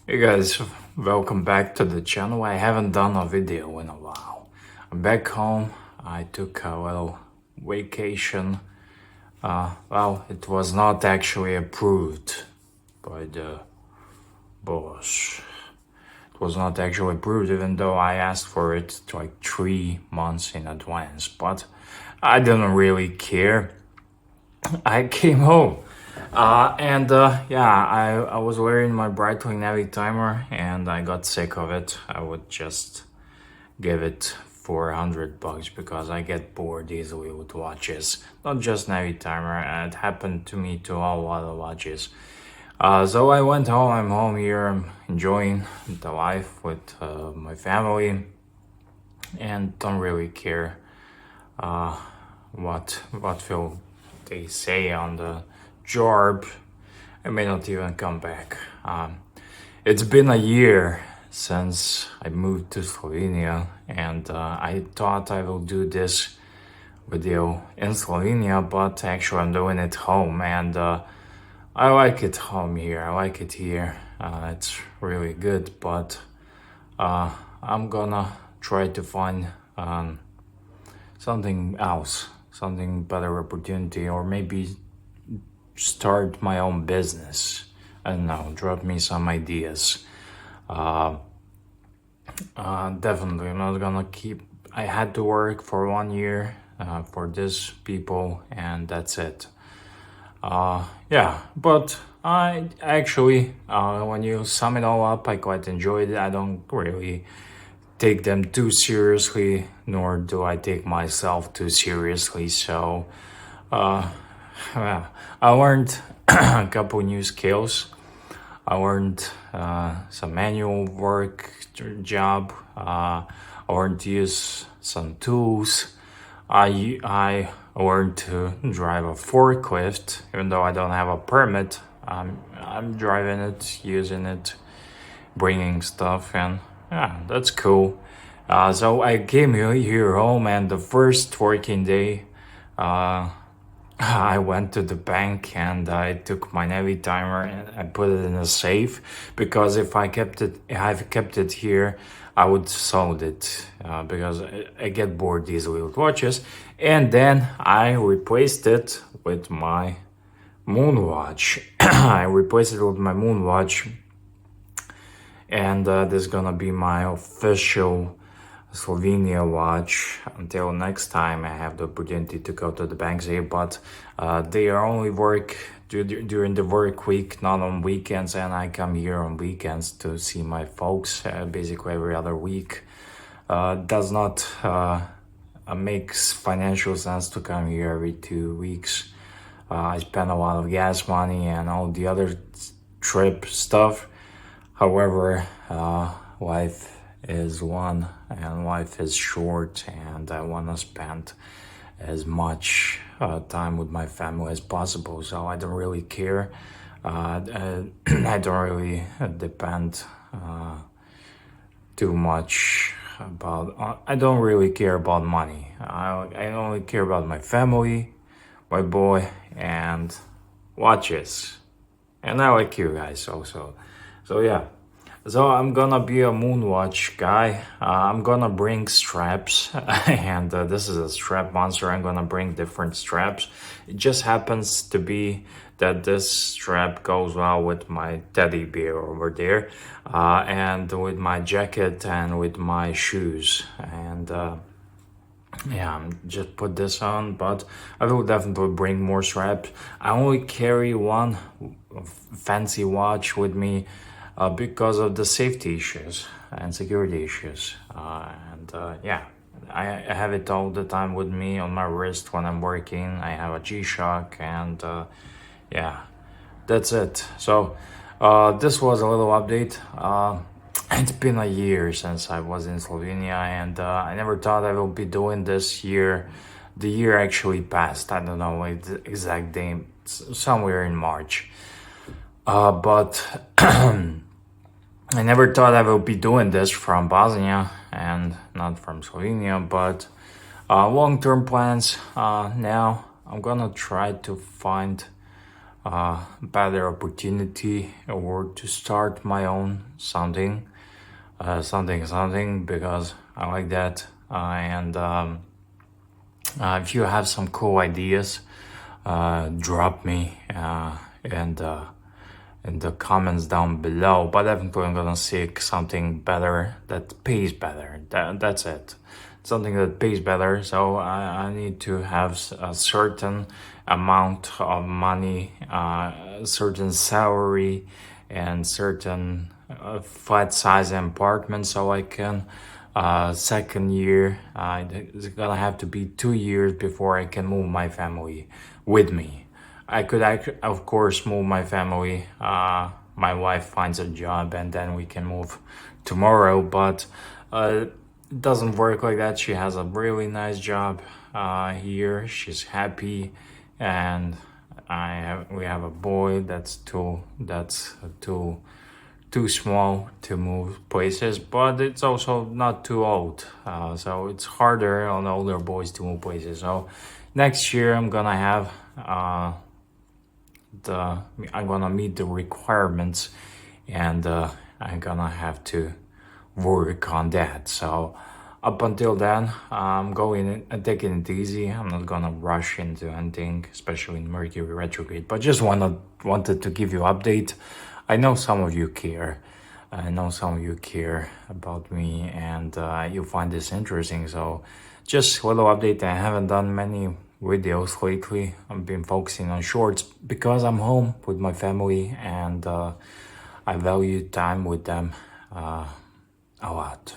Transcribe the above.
Hey guys, welcome back to the channel. I haven't done a video in a while. I'm back home. I took a little vacation. Well, it was not actually approved by the boss. It was not actually approved, even though I asked for it like 3 months in advance. But I didn't really care. I came home. I was wearing my Breitling Navy timer and I got sick of it. I would just give it $400 because I get bored easily with watches. Not just Navy timer, and it happened to me to a lot of watches. So I went home. I'm home here. I'm enjoying the life with my family and don't really care what will they say on the job. I may not even come back. It's been a year since I moved to Slovenia, and I thought I will do this video in Slovenia, but actually I'm doing it home, and I like it home here. I like it here. It's really good, but I'm gonna try to find something else, something better opportunity, or maybe start my own business. I don't know, drop me some ideas. Definitely, I'm not gonna keep. I had to work for 1 year for these people, and that's it. But I actually, when you sum it all up, I quite enjoyed it. I don't really take them too seriously, nor do I take myself too seriously. So, well, I learned a couple new skills. I learned some manual work job. I learned to use some tools. I learned to drive a forklift, even though I don't have a permit. I'm driving it, using it, bringing stuff, and yeah, that's cool. So I came here home, and the first working day, I went to the bank and I took my Navy timer and I put it in a safe, because if I've kept it here, I would sold it because I get bored easily with watches. And then I replaced it with my moon watch. I replaced it with my moon watch, and this is gonna be my official Slovenia watch until next time I have the opportunity to go to the banks here. But they are only work during the work week, not on weekends, and I come here on weekends to see my folks basically every other week. Does not makes financial sense to come here every 2 weeks. I spend a lot of gas money and all the other trip stuff. However, life is one and life is short, and I want to spend as much time with my family as possible, so I don't really care. I don't really depend too much about I don't really care about money. I only care about my family, my boy, and watches. And I like you guys also. So yeah. So I'm gonna be a Moonwatch guy. I'm gonna bring straps, and this is a strap monster. I'm gonna bring different straps. It just happens to be that this strap goes well with my teddy bear over there, and with my jacket and with my shoes. And yeah, just put this on, but I will definitely bring more straps. I only carry one fancy watch with me because of the safety issues and security issues. Yeah, I have it all the time with me on my wrist when I'm working. I have a G-Shock, and yeah, that's it. So this was a little update. It's been a year since I was in Slovenia, and I never thought I will be doing this year. The year actually passed. I don't know the exact date, somewhere in March. But I never thought I would be doing this from Bosnia and not from Slovenia, but long-term plans. Now I'm gonna try to find better opportunity or to start my own something, something because I like that. And if you have some cool ideas, drop me in the comments down below. But definitely I'm gonna seek something better that pays better. That's it. Something that pays better. So I need to have a certain amount of money, certain salary, and certain flat size apartment, so I can. Second year, it's gonna have to be 2 years before I can move my family with me. I could, of course, move my family. My wife finds a job and then we can move tomorrow, but it doesn't work like that. She has a really nice job here. She's happy, and we have a boy that's too small to move places, but it's also not too old. So it's harder on older boys to move places. So next year I'm gonna have I'm gonna meet the requirements, and I'm gonna have to work on that. So up until then, I'm going and taking it easy. I'm not gonna rush into anything, especially in Mercury retrograde. But just wanted to give you update. I know some of you care. I know some of you care about me, and you find this interesting. So just a little update. I haven't done many videos lately. I've been focusing on shorts because I'm home with my family, and I value time with them a lot.